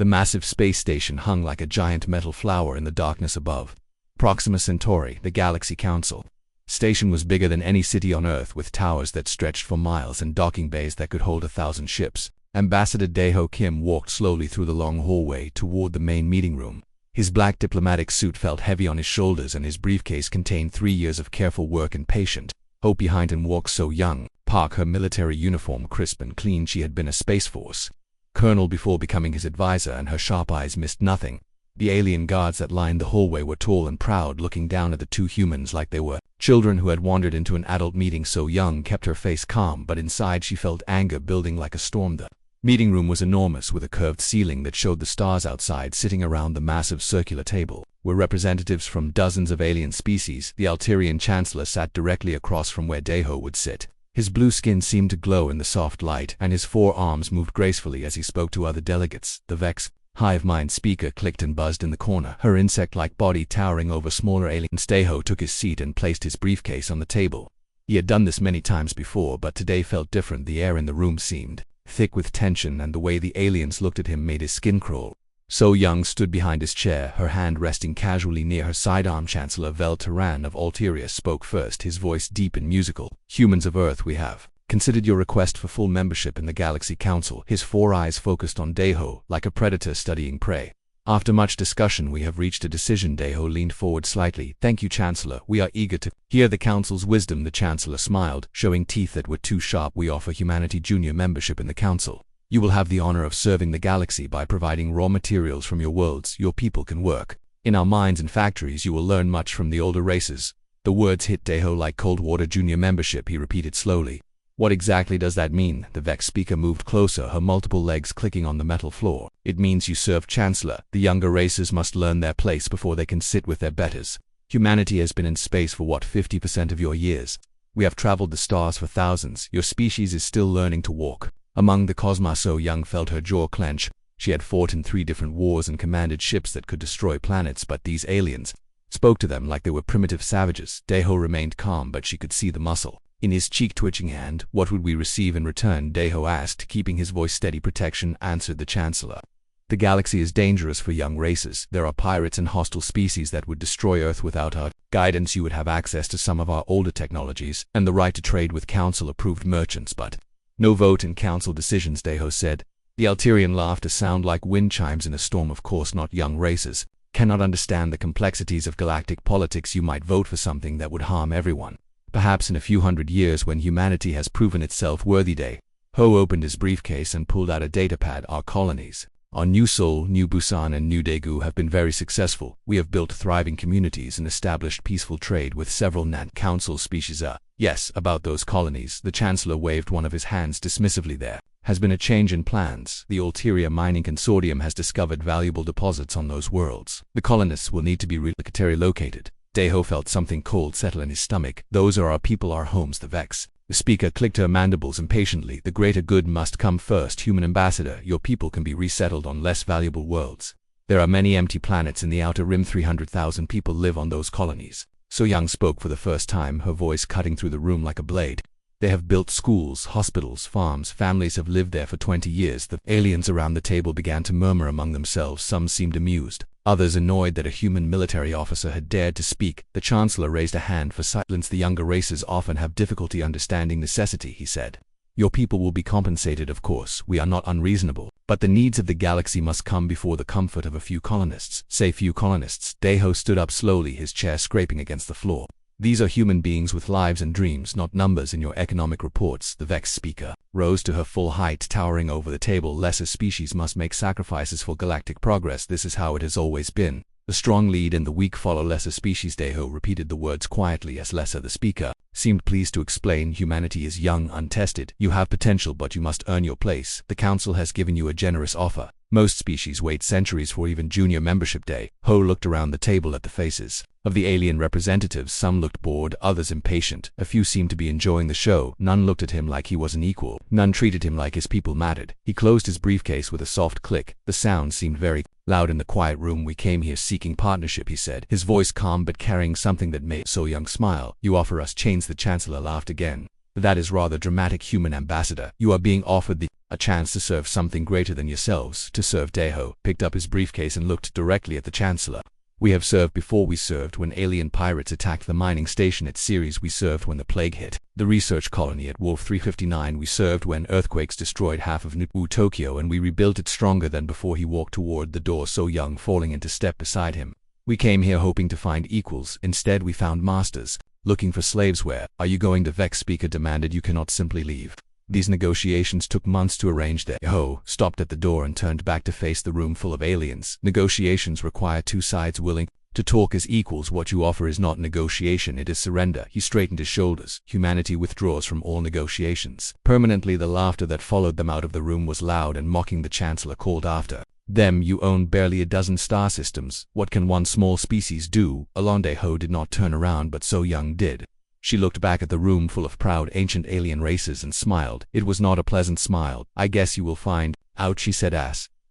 The massive space station hung like a giant metal flower in the darkness above. Proxima Centauri, the Galaxy Council. Station was bigger than any city on Earth, with towers that stretched for miles and docking bays that could hold 1,000 ships. Ambassador Daeho Kim walked slowly through the long hallway toward the main meeting room. His black diplomatic suit felt heavy on his shoulders, and his briefcase contained 3 years of careful work and patience. Hope behind him walked So Young, Park, her military uniform crisp and clean. She had been a Space Force colonel before becoming his advisor, and her sharp eyes missed nothing. The alien guards that lined the hallway were tall and proud, looking down at the two humans like they were children who had wandered into an adult meeting. So Young kept her face calm, but inside she felt anger building like a storm. The meeting room was enormous, with a curved ceiling that showed the stars outside. Sitting around the massive circular table were representatives from dozens of alien species. The Alterian Chancellor sat directly across from where Daeho would sit. His blue skin seemed to glow in the soft light, and his forearms moved gracefully as he spoke to other delegates. The Vex hive mind speaker clicked and buzzed in the corner, her insect-like body towering over smaller aliens. Daeho took his seat and placed his briefcase on the table. He had done this many times before, but today felt different. The air in the room seemed thick with tension, and the way the aliens looked at him made his skin crawl. So Young stood behind his chair, her hand resting casually near her sidearm. Chancellor Vel Terran of Alteria spoke first, his voice deep and musical. Humans of Earth, we have considered your request for full membership in the Galaxy Council. His four eyes focused on Daeho, like a predator studying prey. After much discussion, we have reached a decision. Daeho leaned forward slightly. Thank you, Chancellor. We are eager to hear the Council's wisdom. The Chancellor smiled, showing teeth that were too sharp. We offer humanity junior membership in the Council. You will have the honor of serving the galaxy by providing raw materials from your worlds. Your people can work in our mines and factories. You will learn much from the older races. The words hit Daeho like cold water. Junior membership, he repeated slowly. What exactly does that mean? The Vex speaker moved closer, her multiple legs clicking on the metal floor. It means you serve, Chancellor. The younger races must learn their place before they can sit with their betters. Humanity has been in space for 50% of your years? We have traveled the stars for thousands. Your species is still learning to walk among the cosmos. So Young felt her jaw clench. She had fought in 3 different wars and commanded ships that could destroy planets, but these aliens spoke to them like they were primitive savages. Daeho remained calm, but she could see the muscle in his cheek twitching. Hand, what would we receive in return? Daeho asked, keeping his voice steady. Protection, answered the Chancellor. The galaxy is dangerous for young races. There are pirates and hostile species that would destroy Earth. Without our guidance, you would have access to some of our older technologies and the right to trade with Council-approved merchants, but no vote in Council decisions, Daeho said. The Alterian laughed, a sound like wind chimes in a storm. Of course not. Young races cannot understand the complexities of galactic politics. You might vote for something that would harm everyone. Perhaps in a few hundred years, when humanity has proven itself worthy. Daeho opened his briefcase and pulled out a datapad. Our colonies on New Seoul, New Busan, and New Daegu have been very successful. We have built thriving communities and established peaceful trade with several non-Council species. Yes, about those colonies. The Chancellor waved one of his hands dismissively. There has been a change in plans. The Alteria Mining Consortium has discovered valuable deposits on those worlds. The colonists will need to be relocated. Daeho felt something cold settle in his stomach. Those are our people, our homes. The Vex. The speaker clicked her mandibles impatiently. The greater good must come first. Human ambassador, your people can be resettled on less valuable worlds. There are many empty planets in the outer rim. 300,000 people live on those colonies. So Young spoke for the first time, her voice cutting through the room like a blade. They have built schools, hospitals, farms. Families have lived there for 20 years. The aliens around the table began to murmur among themselves. Some seemed amused, others annoyed that a human military officer had dared to speak. The Chancellor raised a hand for silence. The younger races often have difficulty understanding necessity, he said. Your people will be compensated, of course. We are not unreasonable. But the needs of the galaxy must come before the comfort of a few colonists. Say few colonists. Daeho stood up slowly, his chair scraping against the floor. These are human beings with lives and dreams, not numbers in your economic reports. The Vex speaker rose to her full height, towering over the table. Lesser species must make sacrifices for galactic progress. This is how it has always been. The strong lead and the weak follow. Lesser species. Daeho repeated the words quietly as Lesser, the speaker, seemed pleased to explain. Humanity is young, untested. You have potential, but you must earn your place. The Council has given you a generous offer. Most species wait centuries for even junior membership. Daeho looked around the table at the faces of the alien representatives. Some looked bored, others impatient. A few seemed to be enjoying the show. None looked at him like he was an equal. None treated him like his people mattered. He closed his briefcase with a soft click. The sound seemed very loud in the quiet room. We came here seeking partnership, he said, his voice calm but carrying something that made So Young smile. You offer us chains? The Chancellor laughed again. That is rather dramatic. Human ambassador, you are being offered the A chance to serve something greater than yourselves, to serve. Deho picked up his briefcase and looked directly at the Chancellor. We have served before. We served when alien pirates attacked the mining station at Ceres. We served when the plague hit the research colony at Wolf 359. We served when earthquakes destroyed half of New Tokyo, and we rebuilt it stronger than before. He walked toward the door, so young, falling into step beside him. We came here hoping to find equals. Instead we found masters, looking for slaves. Where are you going? The Vex speaker demanded. You cannot simply leave. These negotiations took months to arrange. Deho stopped at the door and turned back to face the room full of aliens. Negotiations require two sides willing to talk as equals. What you offer is not negotiation, it is surrender. He straightened his shoulders. Humanity withdraws from all negotiations permanently. The laughter that followed them out of the room was loud and mocking. The Chancellor called after them, you own barely a dozen star systems. What can one small species do? Deho did not turn around, but So Young did. She looked back at the room full of proud ancient alien races and smiled. It was not a pleasant smile. I guess you will find out, she said.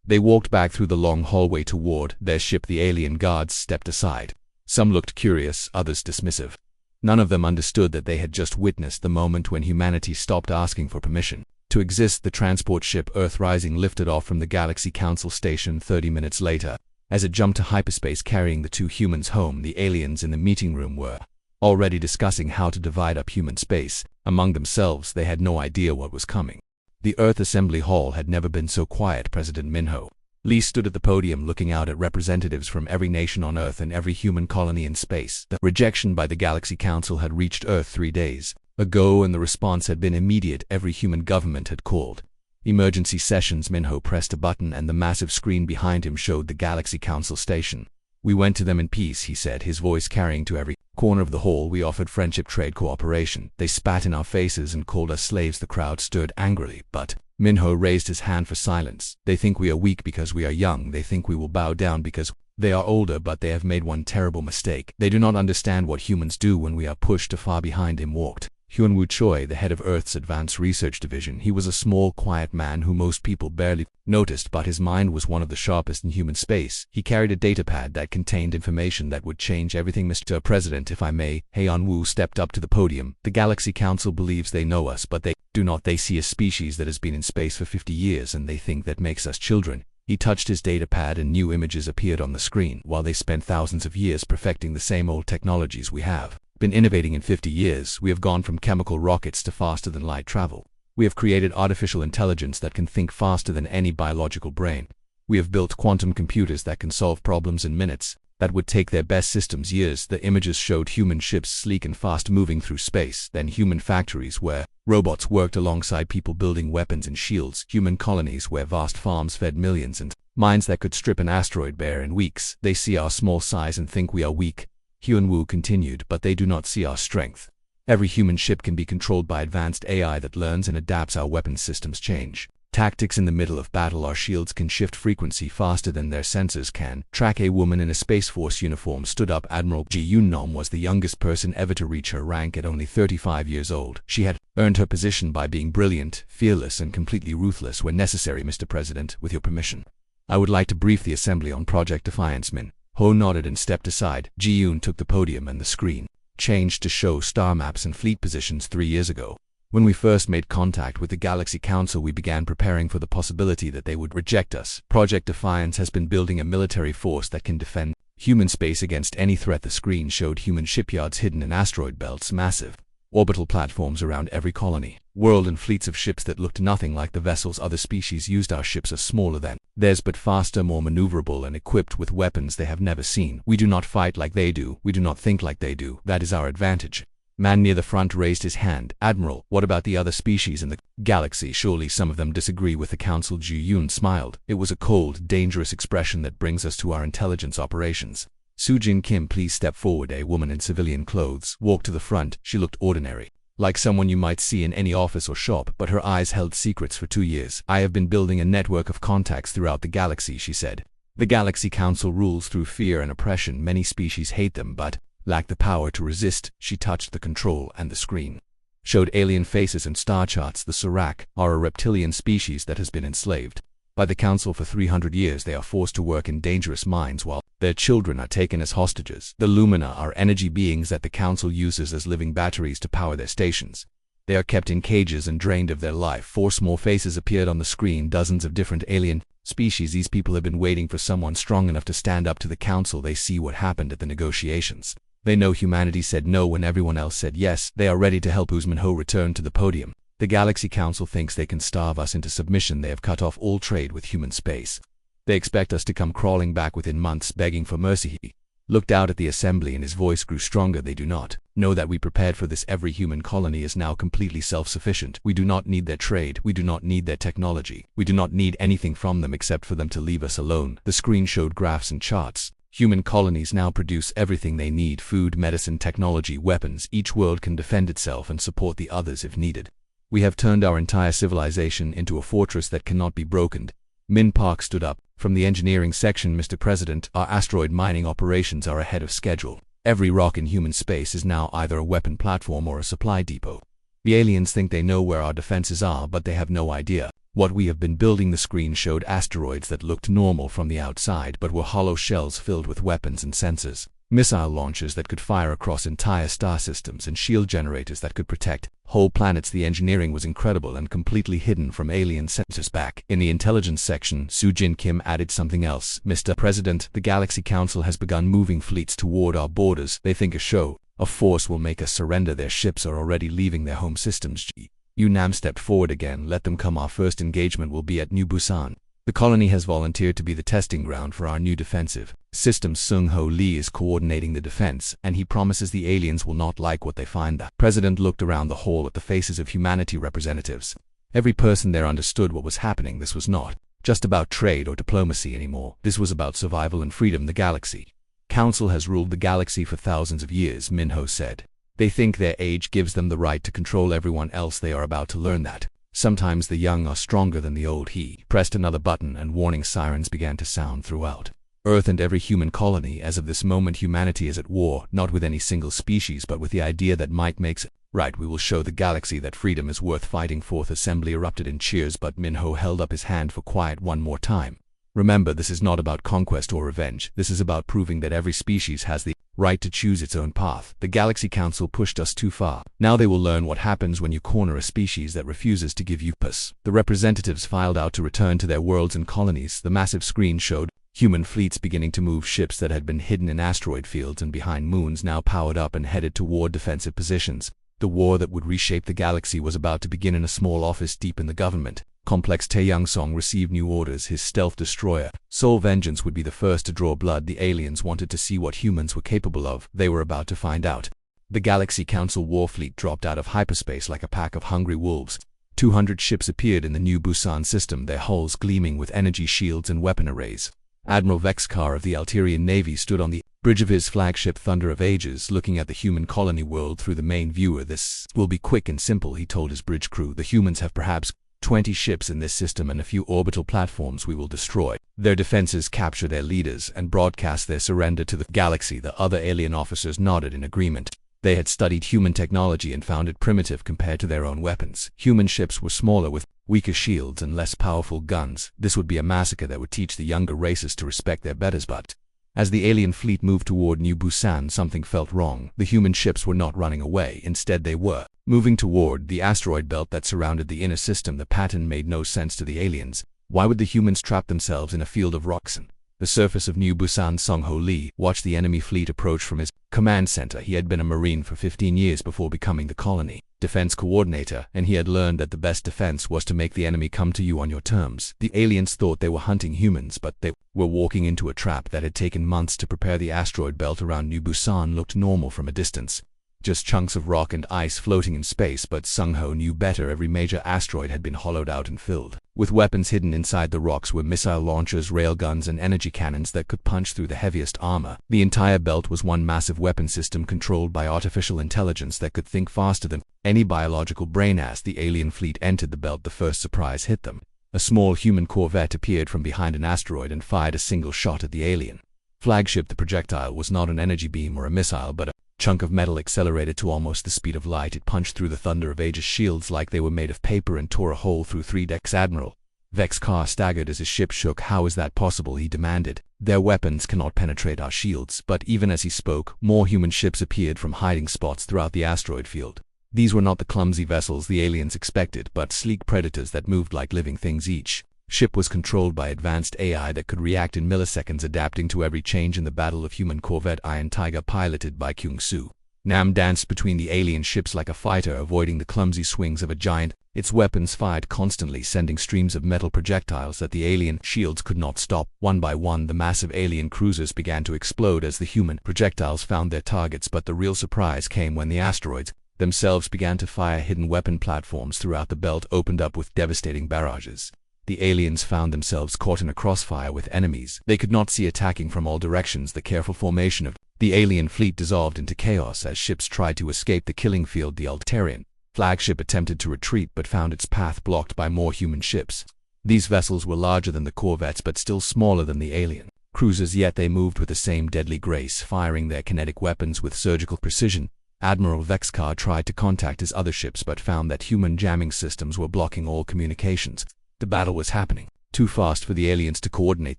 They walked back through the long hallway toward their ship. The alien guards stepped aside. Some looked curious, others dismissive. None of them understood that they had just witnessed the moment when humanity stopped asking for permission to exist. The transport ship Earthrising lifted off from the Galaxy Council station 30 minutes later. As it jumped to hyperspace carrying the two humans home, the aliens in the meeting room were already discussing how to divide up human space among themselves. They had no idea what was coming. The Earth Assembly Hall had never been so quiet. President Minho Lee stood at the podium looking out at representatives from every nation on Earth and every human colony in space. The rejection by the Galaxy Council had reached Earth 3 days ago, and the response had been immediate. Every human government had called emergency sessions. Minho pressed a button and the massive screen behind him showed the Galaxy Council station. We went to them in peace, he said, his voice carrying to every corner of the hall. We offered friendship, trade, cooperation. They spat in our faces and called us slaves. The crowd stirred angrily, but Minho raised his hand for silence. They think we are weak because we are young. They think we will bow down because they are older, but they have made one terrible mistake. They do not understand what humans do when we are pushed too far behind. Him walked Hyunwoo Choi, the head of Earth's Advanced Research Division. He was a small, quiet man who most people barely noticed, but his mind was one of the sharpest in human space. He carried a datapad that contained information that would change everything. Mr. President, if I may, Hyunwoo stepped up to the podium. The Galaxy Council believes they know us, but they do not. They see a species that has been in space for 50 years, and they think that makes us children. He touched his datapad and new images appeared on the screen. While they spent thousands of years perfecting the same old technologies we have been innovating in 50 years, we have gone from chemical rockets to faster-than-light travel. We have created artificial intelligence that can think faster than any biological brain. We have built quantum computers that can solve problems in minutes that would take their best systems years. The images showed human ships sleek and fast moving through space, then human factories where robots worked alongside people building weapons and shields, human colonies where vast farms fed millions, and mines that could strip an asteroid bare in weeks. They see our small size and think we are weak, Hyunwoo continued, but they do not see our strength. Every human ship can be controlled by advanced AI that learns and adapts. Our weapons systems change tactics in the middle of battle. Our shields can shift frequency faster than their sensors can track. A woman in a Space Force uniform stood up. Admiral Ji Yoon-nam was the youngest person ever to reach her rank at only 35 years old. She had earned her position by being brilliant, fearless, and completely ruthless when necessary. Mr. President, with your permission, I would like to brief the Assembly on Project Defiance. Min Ho nodded and stepped aside. Ji-yoon took the podium and the screen changed to show star maps and fleet positions. 3 years ago, when we first made contact with the Galaxy Council, we began preparing for the possibility that they would reject us. Project Defiance has been building a military force that can defend human space against any threat. The screen showed human shipyards hidden in asteroid belts, massive orbital platforms around every colony, world, and fleets of ships that looked nothing like the vessels other species used. Our ships are smaller than theirs, but faster, more maneuverable, and equipped with weapons they have never seen. We do not fight like they do. We do not think like they do. That is our advantage. Man near the front raised his hand. Admiral, what about the other species in the galaxy? Surely some of them disagree with the Council. Ji-yoon smiled. It was a cold, dangerous expression. That brings us to our intelligence operations. Soo-jin Kim, please step forward. A woman in civilian clothes walked to the front. She looked ordinary, like someone you might see in any office or shop, but her eyes held secrets. For 2 years, I have been building a network of contacts throughout the galaxy, she said. The Galaxy Council rules through fear and oppression. Many species hate them, but lack the power to resist. She touched the control, and the screen showed alien faces and star charts. The Surak are a reptilian species that has been enslaved by the Council for 300 years. They are forced to work in dangerous mines while their children are taken as hostages. The Lumina are energy beings that the Council uses as living batteries to power their stations. They are kept in cages and drained of their life. 4 small faces appeared on the screen, dozens of different alien species. These people have been waiting for someone strong enough to stand up to the council. They see what happened at the negotiations. They know humanity said no when everyone else said yes. They are ready to help Usman Ho return to the podium. The Galaxy Council thinks they can starve us into submission. They have cut off all trade with human space. They expect us to come crawling back within months, begging for mercy. He looked out at the assembly and his voice grew stronger. They do not know that we prepared for this. Every human colony is now completely self-sufficient. We do not need their trade. We do not need their technology. We do not need anything from them except for them to leave us alone. The screen showed graphs and charts. Human colonies now produce everything they need: food, medicine, technology, weapons. Each world can defend itself and support the others if needed. We have turned our entire civilization into a fortress that cannot be broken. Min Park stood up from the engineering section. Mr. President, our asteroid mining operations are ahead of schedule. Every rock in human space is now either a weapon platform or a supply depot. The aliens think they know where our defenses are, but they have no idea what we have been building. The screen showed asteroids that looked normal from the outside but were hollow shells filled with weapons and sensors. Missile launchers that could fire across entire star systems and shield generators that could protect whole planets. The engineering was incredible and completely hidden from alien sensors. Back in the intelligence section, Sujin Kim added something else. Mr. President, the Galaxy Council has begun moving fleets toward our borders. They think a show of force will make us surrender. Their ships are already leaving their home systems. Yunam stepped forward again. Let them come. Our first engagement will be at New Busan. The colony has volunteered to be the testing ground for our new defensive system. Sung Ho Lee is coordinating the defense, and he promises the aliens will not like what they find. The president looked around the hall at the faces of humanity representatives. Every person there understood what was happening. This was not just about trade or diplomacy anymore. This was about survival and freedom. The Galaxy Council has ruled the galaxy for thousands of years, Min Ho said. They think their age gives them the right to control everyone else. They are about to learn that sometimes the young are stronger than the old. He pressed another button and warning sirens began to sound throughout Earth and every human colony. As of this moment, humanity is at war, not with any single species, but with the idea that might makes it right. We will show the galaxy that freedom is worth fighting. Fourth assembly erupted in cheers, but Min Ho held up his hand for quiet one more time. Remember, this is not about conquest or revenge. This is about proving that every species has the right to choose its own path. The Galaxy Council pushed us too far. Now they will learn what happens when you corner a species that refuses to give you peace. The representatives filed out to return to their worlds and colonies. The massive screen showed human fleets beginning to move. Ships that had been hidden in asteroid fields and behind moons now powered up and headed toward defensive positions. The war that would reshape the galaxy was about to begin. In a small office deep in the government complex, Taeyang Song received new orders. His stealth destroyer, Soul Vengeance, would be the first to draw blood. The aliens wanted to see what humans were capable of. They were about to find out. The Galaxy Council war fleet dropped out of hyperspace like a pack of hungry wolves. 200 ships appeared in the new Busan system, their hulls gleaming with energy shields and weapon arrays. Admiral Vexkar of the Alterian Navy stood on the bridge of his flagship Thunder of Ages, looking at the human colony world through the main viewer. This will be quick and simple, he told his bridge crew. The humans have perhaps 20 ships in this system and a few orbital platforms. We will destroy their defenses, capture their leaders, and broadcast their surrender to the galaxy. The other alien officers nodded in agreement. They had studied human technology and found it primitive compared to their own weapons. Human ships were smaller with weaker shields and less powerful guns. This would be a massacre that would teach the younger races to respect their betters. But as the alien fleet moved toward New Busan, something felt wrong. The human ships were not running away. Instead, they were moving toward the asteroid belt that surrounded the inner system. The pattern made no sense to the aliens. Why would the humans trap themselves in a field of rocks? The surface of New Busan. Sung Ho Lee watched the enemy fleet approach from his command center. He had been a Marine for 15 years before becoming the colony defense coordinator, and he had learned that the best defense was to make the enemy come to you on your terms. The aliens thought they were hunting humans, but they were walking into a trap that had taken months to prepare. The asteroid belt around New Busan looked normal from a distance. Just chunks of rock and ice floating in space, but Sung Ho knew better. Every major asteroid had been hollowed out and filled with weapons. Hidden inside the rocks were missile launchers, railguns, and energy cannons that could punch through the heaviest armor. The entire belt was one massive weapon system controlled by artificial intelligence that could think faster than any biological brain. As the alien fleet entered the belt, the first surprise hit them. A small human corvette appeared from behind an asteroid and fired a single shot at the alien flagship. The projectile was not an energy beam or a missile, but a chunk of metal accelerated to almost the speed of light. It punched through the Thunder of Ages shields like they were made of paper and tore a hole through 3 decks. Admiral Vexkar staggered as his ship shook. How is that possible? He demanded. Their weapons cannot penetrate our shields. But even as he spoke, more human ships appeared from hiding spots throughout the asteroid field. These were not the clumsy vessels the aliens expected, but sleek predators that moved like living things. Each ship was controlled by advanced AI that could react in milliseconds, adapting to every change in the battle. Of human corvette Iron Tiger, piloted by Kyung-soo Nam, danced between the alien ships like a fighter, avoiding the clumsy swings of a giant. Its weapons fired constantly, sending streams of metal projectiles that the alien shields could not stop. One by one, the massive alien cruisers began to explode as the human projectiles found their targets, but the real surprise came when the asteroids themselves began to fire. Hidden weapon platforms throughout the belt opened up with devastating barrages. The aliens found themselves caught in a crossfire with enemies they could not see attacking from all directions. The careful formation of the alien fleet dissolved into chaos as ships tried to escape the killing field. The Altarian flagship attempted to retreat but found its path blocked by more human ships. These vessels were larger than the corvettes but still smaller than the alien cruisers, yet they moved with the same deadly grace, firing their kinetic weapons with surgical precision. Admiral Vexcar tried to contact his other ships but found that human jamming systems were blocking all communications. The battle was happening too fast for the aliens to coordinate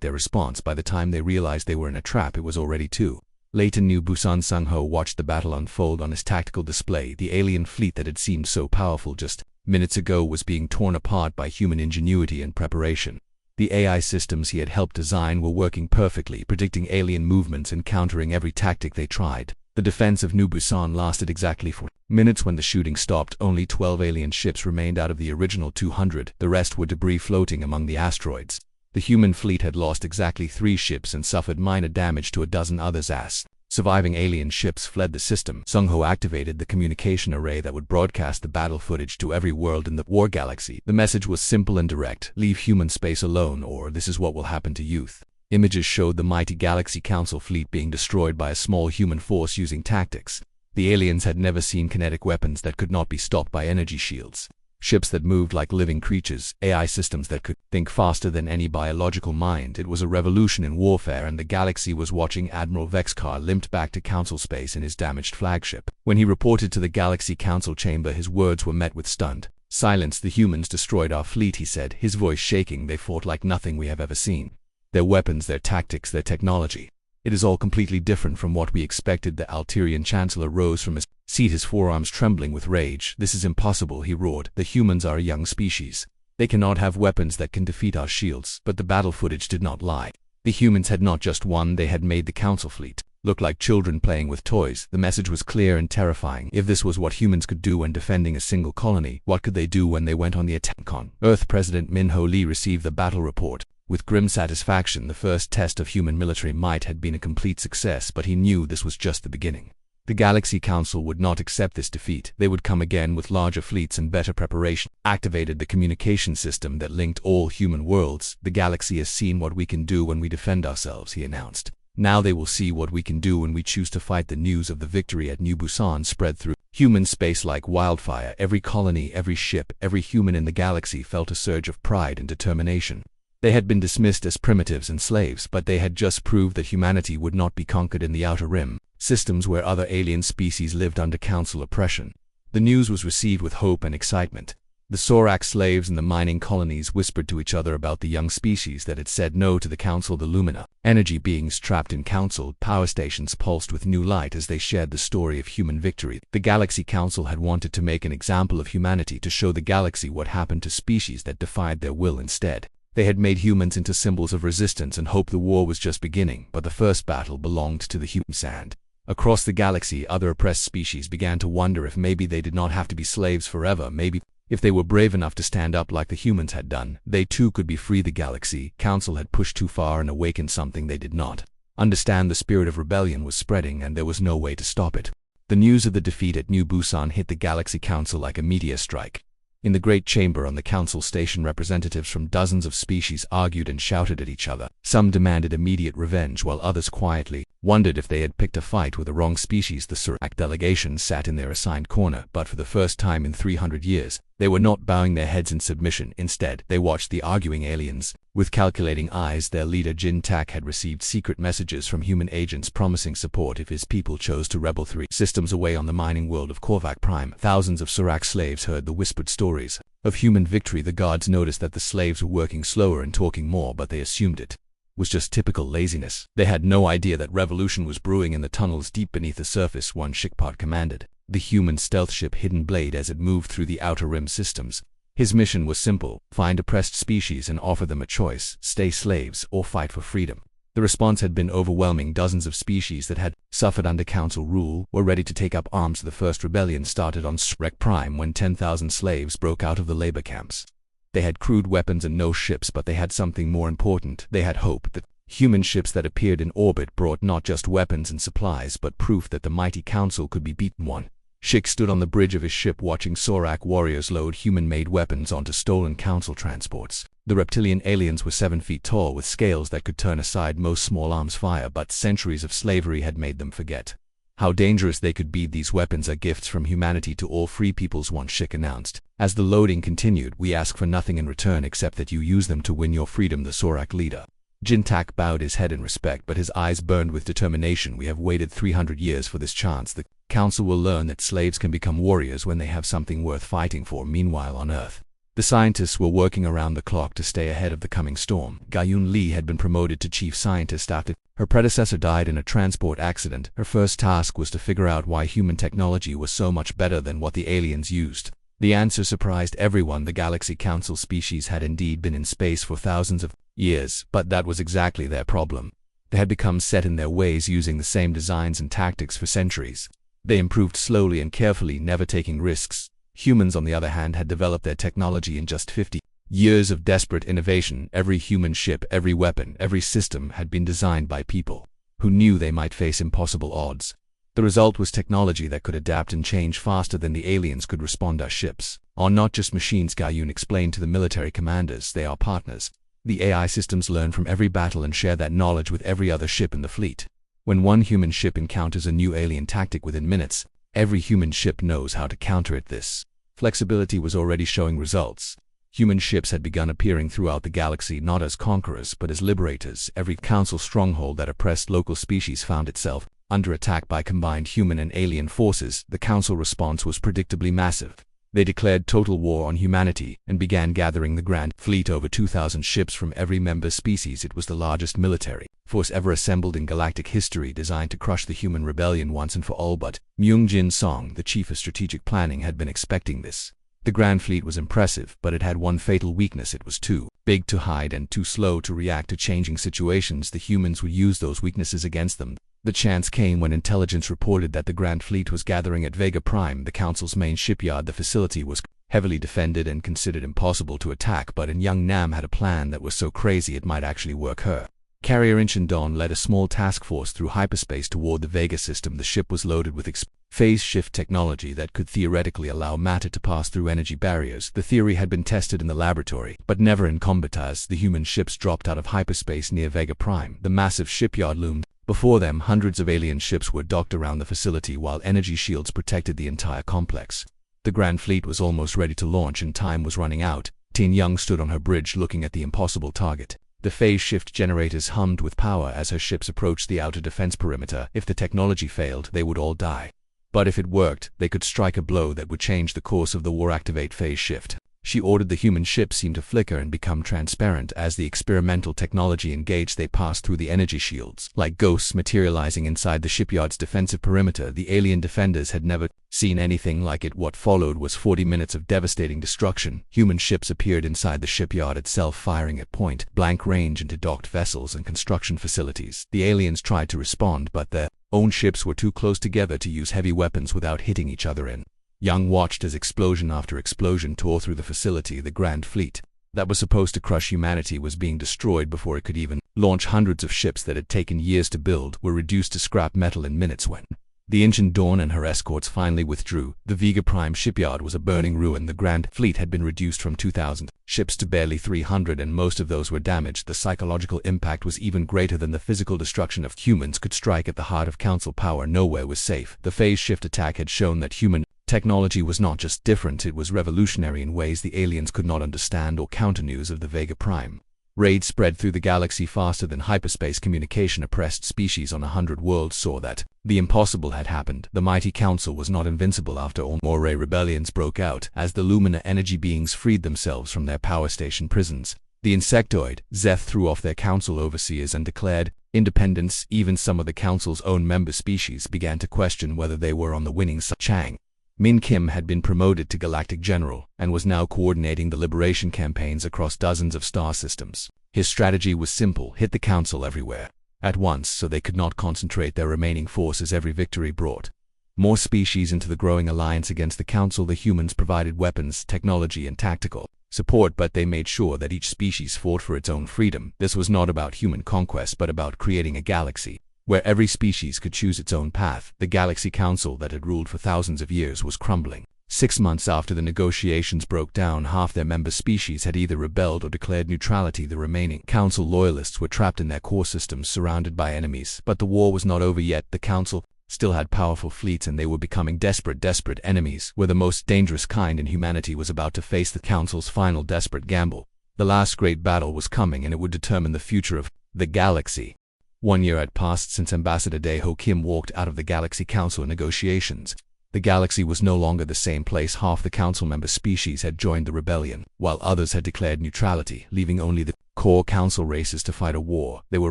their response. By the time they realized they were in a trap, it was already too late. In New Busan, Sung-ho watched the battle unfold on his tactical display. The alien fleet that had seemed so powerful just minutes ago was being torn apart by human ingenuity and preparation. The AI systems he had helped design were working perfectly, predicting alien movements and countering every tactic they tried. The defense of New Busan lasted exactly 4 minutes. When the shooting stopped, only 12 alien ships remained out of the original 200. The rest were debris floating among the asteroids. The human fleet had lost exactly 3 ships and suffered minor damage to a dozen others as surviving alien ships fled the system. Sung-ho activated the communication array that would broadcast the battle footage to every world in the war galaxy. The message was simple and direct: leave human space alone, or this is what will happen to youth. Images showed the mighty Galaxy Council fleet being destroyed by a small human force using tactics. The aliens had never seen kinetic weapons that could not be stopped by energy shields. Ships that moved like living creatures, AI systems that could think faster than any biological mind. It was a revolution in warfare, and the galaxy was watching. Admiral Vexcar limped back to Council space in his damaged flagship. When he reported to the Galaxy Council chamber, his words were met with stunned silence. The humans destroyed our fleet, he said, his voice shaking. They fought like nothing we have ever seen. Their weapons, their tactics, their technology. It is all completely different from what we expected. The Altarian Chancellor rose from his seat, his forearms trembling with rage. This is impossible, he roared. The humans are a young species. They cannot have weapons that can defeat our shields. But the battle footage did not lie. The humans had not just won, they had made the Council fleet look like children playing with toys. The message was clear and terrifying. If this was what humans could do when defending a single colony, what could they do when they went on the attack on Earth? President Min-ho Lee received the battle report with grim satisfaction. The first test of human military might had been a complete success, but he knew this was just the beginning. The Galaxy Council would not accept this defeat. They would come again with larger fleets and better preparation. Activated the communication system that linked all human worlds. The galaxy has seen what we can do when we defend ourselves, he announced. Now they will see what we can do when we choose to fight. The news of the victory at New Busan spread through human space like wildfire. Every colony, every ship, every human in the galaxy felt a surge of pride and determination. They had been dismissed as primitives and slaves, but they had just proved that humanity would not be conquered in the Outer Rim, systems where other alien species lived under Council oppression. The news was received with hope and excitement. The Sorak slaves in the mining colonies whispered to each other about the young species that had said no to the Council. The Lumina energy beings trapped in Council power stations pulsed with new light as they shared the story of human victory. The Galaxy Council had wanted to make an example of humanity, to show the galaxy what happened to species that defied their will. Instead, they had made humans into symbols of resistance and hope. The war was just beginning, but the first battle belonged to the human sand. Across the galaxy, other oppressed species began to wonder if maybe they did not have to be slaves forever. Maybe, if they were brave enough to stand up like the humans had done, they too could be free. The Galaxy Council had pushed too far and awakened something they did not understand. The spirit of rebellion was spreading, and there was no way to stop it. The news of the defeat at New Busan hit the Galaxy Council like a meteor strike. In the great chamber on the Council station, representatives from dozens of species argued and shouted at each other. Some demanded immediate revenge, while others quietly wondered if they had picked a fight with the wrong species. The Sorak delegation sat in their assigned corner, but for the first time in 300 years, they were not bowing their heads in submission. Instead, they watched the arguing aliens. With calculating eyes, their leader Jin Tak had received secret messages from human agents promising support if his people chose to rebel 3 systems away on the mining world of Korvac Prime. Thousands of Sorak slaves heard the whispered stories of human victory. The guards noticed that the slaves were working slower and talking more, but they assumed it was just typical laziness. They had no idea that revolution was brewing in the tunnels deep beneath the surface. One Shikpot commanded. the human stealth ship Hidden Blade as it moved through the Outer Rim systems. His mission was simple: find oppressed species and offer them a choice: stay slaves or fight for freedom. The response had been overwhelming. Dozens of species that had suffered under Council rule were ready to take up arms. The first rebellion started on Srek Prime when 10,000 slaves broke out of the labor camps. They had crude weapons and no ships, but they had something more important. They had hope. The human ships that appeared in orbit brought not just weapons and supplies, but proof that the mighty Council could be beaten. One Schick stood on the bridge of his ship watching Sorak warriors load human-made weapons onto stolen Council transports. The reptilian aliens were 7 feet tall with scales that could turn aside most small arms fire, but centuries of slavery had made them forget how dangerous they could be. These weapons are gifts from humanity to all free peoples, one Schick announced. As the loading continued, we ask for nothing in return except that you use them to win your freedom, the Sorak leader. Jintak bowed his head in respect, but his eyes burned with determination. We have waited 300 years for this chance. The Council will learn that slaves can become warriors when they have something worth fighting for. Meanwhile, on Earth, the scientists were working around the clock to stay ahead of the coming storm. Gayun Li had been promoted to chief scientist after her predecessor died in a transport accident. Her first task was to figure out why human technology was so much better than what the aliens used. The answer surprised everyone. The Galaxy Council species had indeed been in space for thousands of years, but that was exactly their problem. They had become set in their ways, using the same designs and tactics for centuries. They improved slowly and carefully, never taking risks. Humans, on the other hand, had developed their technology in just 50 years of desperate innovation. Every human ship, every weapon, every system had been designed by people who knew they might face impossible odds. The result was technology that could adapt and change faster than the aliens could respond. Our ships are not just machines, Gayun explained to the military commanders. They are partners. The AI systems learn from every battle and share that knowledge with every other ship in the fleet. When one human ship encounters a new alien tactic within minutes, every human ship knows how to counter it. This flexibility was already showing results. Human ships had begun appearing throughout the galaxy, not as conquerors but as liberators. Every Council stronghold that oppressed local species found itself under attack by combined human and alien forces. The Council response was predictably massive. They declared total war on humanity and began gathering the Grand Fleet, over 2,000 ships from every member species. It was the largest military force ever assembled in galactic history, designed to crush the human rebellion once and for all. But Myung-Jin Song, the chief of strategic planning, had been expecting this. The Grand Fleet was impressive, but it had one fatal weakness: it was too big to hide and too slow to react to changing situations. The humans would use those weaknesses against them. The chance came when intelligence reported that the Grand Fleet was gathering at Vega Prime, the Council's main shipyard. The facility was heavily defended and considered impossible to attack, but Young Nam had a plan that was so crazy it might actually work. Her carrier Incheon Dawn led a small task force through hyperspace toward the Vega system. The ship was loaded with phase shift technology that could theoretically allow matter to pass through energy barriers. The theory had been tested in the laboratory, but never in combat. As the human ships dropped out of hyperspace near Vega Prime, the massive shipyard loomed before them. Hundreds of alien ships were docked around the facility, while energy shields protected the entire complex. The Grand Fleet was almost ready to launch, and time was running out. Tin Young stood on her bridge looking at the impossible target. The phase shift generators hummed with power as her ships approached the outer defense perimeter. If the technology failed, they would all die. But if it worked, they could strike a blow that would change the course of the war. Activate phase shift. She ordered. The human ships seemed to flicker and become transparent. As the experimental technology engaged, they passed through the energy shields like ghosts, materializing inside the shipyard's defensive perimeter. The alien defenders had never seen anything like it. What followed was 40 minutes of devastating destruction. Human ships appeared inside the shipyard itself, firing at point-blank range into docked vessels and construction facilities. The aliens tried to respond, but their own ships were too close together to use heavy weapons without hitting each other. Young watched as explosion after explosion tore through the facility. The Grand Fleet that was supposed to crush humanity was being destroyed before it could even launch. Hundreds of ships that had taken years to build were reduced to scrap metal in minutes. When the Incheon Dawn and her escorts finally withdrew, the Vega Prime shipyard was a burning ruin. The Grand Fleet had been reduced from 2,000 ships to barely 300, and most of those were damaged. The psychological impact was even greater than the physical destruction. Of humans could strike at the heart of Council power. Nowhere was safe. The phase shift attack had shown that human technology was not just different, it was revolutionary in ways the aliens could not understand or counter. News of the Vega Prime raid spread through the galaxy faster than hyperspace communication. Oppressed species on 100 worlds saw that the impossible had happened. The mighty Council was not invincible after all. More rebellions broke out as the Lumina energy beings freed themselves from their power station prisons. The insectoid Zeth threw off their Council overseers and declared independence. Even some of the council's own member species began to question whether they were on the winning side. Chang Min Kim had been promoted to Galactic General and was now coordinating the liberation campaigns across dozens of star systems. His strategy was simple: hit the council everywhere at once so they could not concentrate their remaining forces. Every victory brought more species into the growing alliance against the council. The humans provided weapons, technology, and tactical support, but they made sure that each species fought for its own freedom. This was not about human conquest, but about creating a galaxy where every species could choose its own path. The Galaxy Council that had ruled for thousands of years was crumbling. 6 months after the negotiations broke down, half their member species had either rebelled or declared neutrality. The remaining council loyalists were trapped in their core systems, surrounded by enemies. But the war was not over yet. The council still had powerful fleets, and they were becoming desperate. Desperate enemies were the most dangerous kind, and humanity was about to face the council's final desperate gamble. The last great battle was coming, and it would determine the future of the galaxy. 1 year had passed since Ambassador Dae-ho Kim walked out of the Galaxy Council negotiations. The galaxy was no longer the same place. Half the council member species had joined the rebellion, while others had declared neutrality, leaving only the core council races to fight a war. They were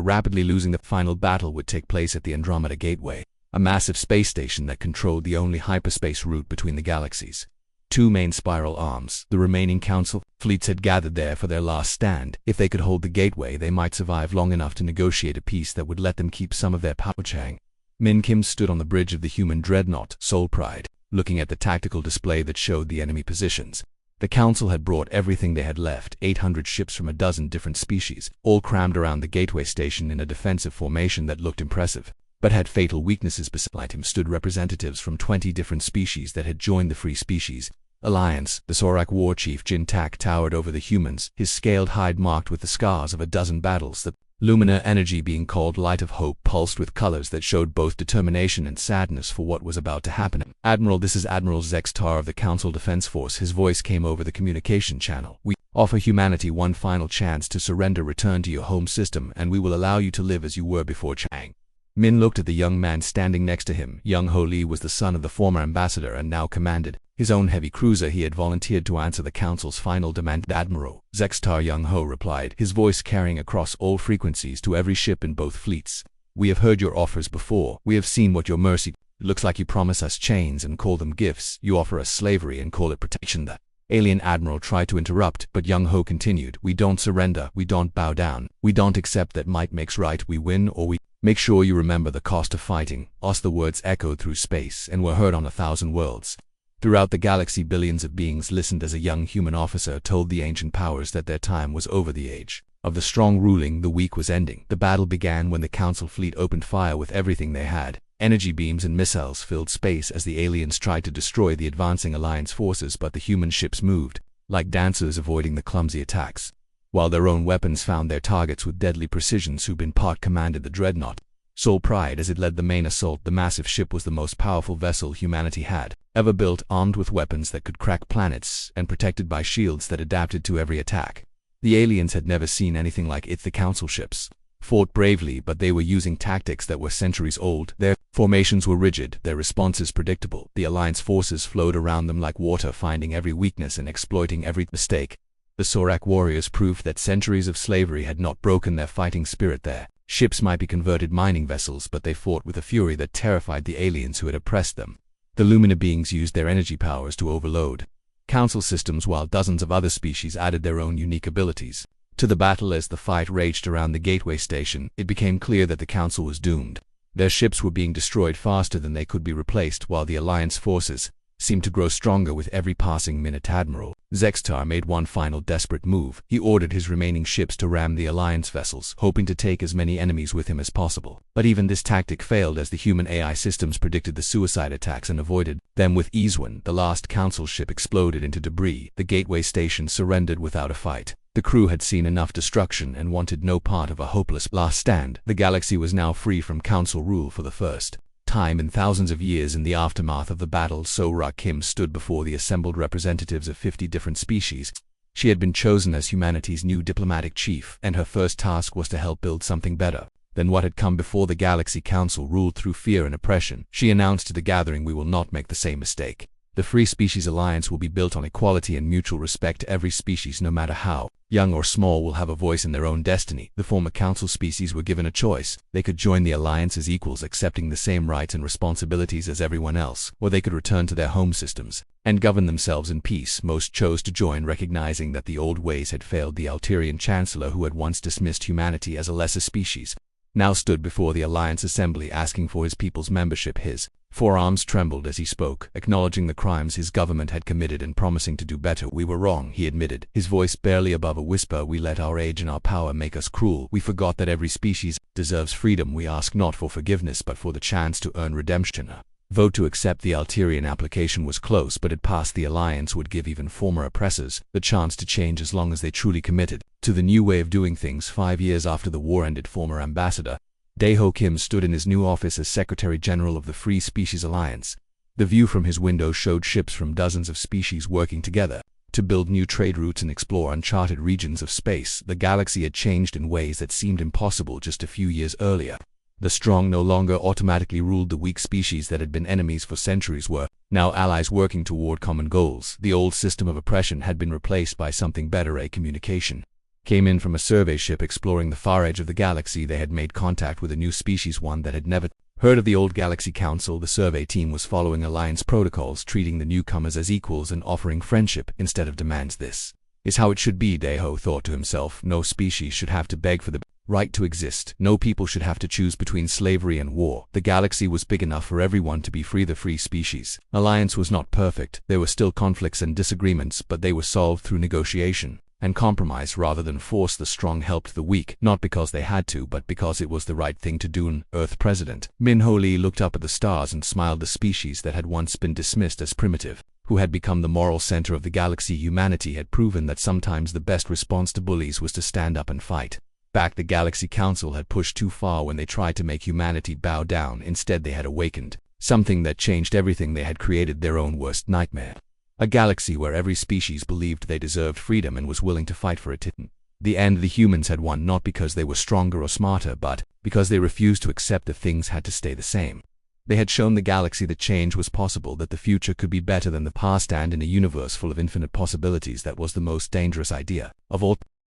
rapidly losing. The final battle would take place at the Andromeda Gateway, a massive space station that controlled the only hyperspace route between the galaxies. 2 main spiral arms. The remaining council fleets had gathered there for their last stand. If they could hold the gateway, they might survive long enough to negotiate a peace that would let them keep some of their power. Chang Min Kim stood on the bridge of the human dreadnought, Soul Pride, looking at the tactical display that showed the enemy positions. The council had brought everything they had left, 800 ships from a dozen different species, all crammed around the gateway station in a defensive formation that looked impressive, but had fatal weaknesses. Beside him stood representatives from 20 different species that had joined the Free Species Alliance. The Sorak war chief Jin Tak towered over the humans, his scaled hide marked with the scars of a dozen battles. The luminar energy, being called Light of Hope, pulsed with colors that showed both determination and sadness for what was about to happen. Admiral, this is Admiral Zextar of the Council Defense Force. His voice came over the communication channel. We offer humanity one final chance to surrender. Return to your home system, and we will allow you to live as you were before. Chang Min looked at the young man standing next to him. Young Ho Lee was the son of the former ambassador and now commanded his own heavy cruiser. He had volunteered to answer the council's final demand. Admiral Zextar, Young Ho replied, his voice carrying across all frequencies to every ship in both fleets. We have heard your offers before. We have seen what your mercy looks like. You promise us chains and call them gifts. You offer us slavery and call it protection. The alien admiral tried to interrupt, but Young Ho continued, we don't surrender. We don't bow down. We don't accept that might makes right. We win or we make sure you remember the cost of fighting. Us. The words echoed through space and were heard on 1,000 worlds. Throughout the galaxy, billions of beings listened as a young human officer told the ancient powers that their time was over. The age of the strong ruling the weak was ending. The battle began when the council fleet opened fire with everything they had. Energy beams and missiles filled space as the aliens tried to destroy the advancing alliance forces, but the human ships moved like dancers, avoiding the clumsy attacks, while their own weapons found their targets with deadly precision. Subin Park commanded the dreadnought Soul Pride as it led the main assault. The massive ship was the most powerful vessel humanity had ever built, armed with weapons that could crack planets and protected by shields that adapted to every attack. The aliens had never seen anything like it. The council ships fought bravely, but they were using tactics that were centuries old. Their formations were rigid, their responses predictable. The alliance forces flowed around them like water, finding every weakness and exploiting every mistake. The Sorak warriors proved that centuries of slavery had not broken their fighting spirit. Their ships might be converted mining vessels, but they fought with a fury that terrified the aliens who had oppressed them. The Lumina beings used their energy powers to overload council systems, while dozens of other species added their own unique abilities to the battle. As the fight raged around the gateway station, it became clear that the council was doomed. Their ships were being destroyed faster than they could be replaced, while the alliance forces seemed to grow stronger with every passing minute. Admiral Zextar made one final desperate move. He ordered his remaining ships to ram the alliance vessels, hoping to take as many enemies with him as possible. But even this tactic failed, as the human AI systems predicted the suicide attacks and avoided them with ease. When the last council ship exploded into debris, the gateway station surrendered without a fight. The crew had seen enough destruction and wanted no part of a hopeless last stand. The galaxy was now free from council rule for the first time in thousands of years. In the aftermath of the battle, Sorak Kim stood before the assembled representatives of 50 different species. She had been chosen as humanity's new diplomatic chief, and her first task was to help build something better than what had come before. The Galaxy Council ruled through fear and oppression. She announced to the gathering, we will not make the same mistake The Free Species Alliance will be built on equality and mutual respect. Every species, no matter how young or small, will have a voice in their own destiny. The former council species were given a choice. They could join the alliance as equals, accepting the same rights and responsibilities as everyone else, or they could return to their home systems and govern themselves in peace. Most chose to join, recognizing that the old ways had failed. The Alterian chancellor, who had once dismissed humanity as a lesser species, now stood before the Alliance Assembly asking for his people's membership. His forearms trembled as he spoke, acknowledging the crimes his government had committed and promising to do better. "We were wrong," he admitted, his voice barely above a whisper. "We let our age and our power make us cruel. We forgot that every species deserves freedom. We ask not for forgiveness but for the chance to earn redemption." A vote to accept the Alterian application was close, but it passed. The alliance would give even former oppressors the chance to change as long as they truly committed to the new way of doing things. 5 years after the war ended, former ambassador Daeho Kim stood in his new office as Secretary General of the Free Species Alliance. The view from his window showed ships from dozens of species working together to build new trade routes and explore uncharted regions of space. The galaxy had changed in ways that seemed impossible just a few years earlier. The strong no longer automatically ruled. The weak species that had been enemies for centuries were now allies working toward common goals. The old system of oppression had been replaced by something better. A communication came in from a survey ship exploring the far edge of the galaxy. They had made contact with a new species, one that had never heard of the old Galaxy Council. The survey team was following Alliance protocols, treating the newcomers as equals and offering friendship instead of demands. This is how it should be, Daeho thought to himself. No species should have to beg for the right to exist. No people should have to choose between slavery and war. The galaxy was big enough for everyone to be free. The Free Species Alliance was not perfect. There were still conflicts and disagreements, but they were solved through negotiation and compromise rather than force. The strong helped the weak, not because they had to, but because it was the right thing to do. Earth President Min-Ho Lee looked up at the stars and smiled. The species that had once been dismissed as primitive, who had become the moral center of the galaxy. Humanity had proven that sometimes the best response to bullies was to stand up and fight back. The Galaxy Council had pushed too far when they tried to make humanity bow down. Instead, they had awakened something that changed everything. They had created their own worst nightmare. A galaxy where every species believed they deserved freedom and was willing to fight for it. In the end, the humans had won, not because they were stronger or smarter, but because they refused to accept that things had to stay the same. They had shown the galaxy that change was possible, that the future could be better than the past, and in a universe full of infinite possibilities, that was the most dangerous idea of all.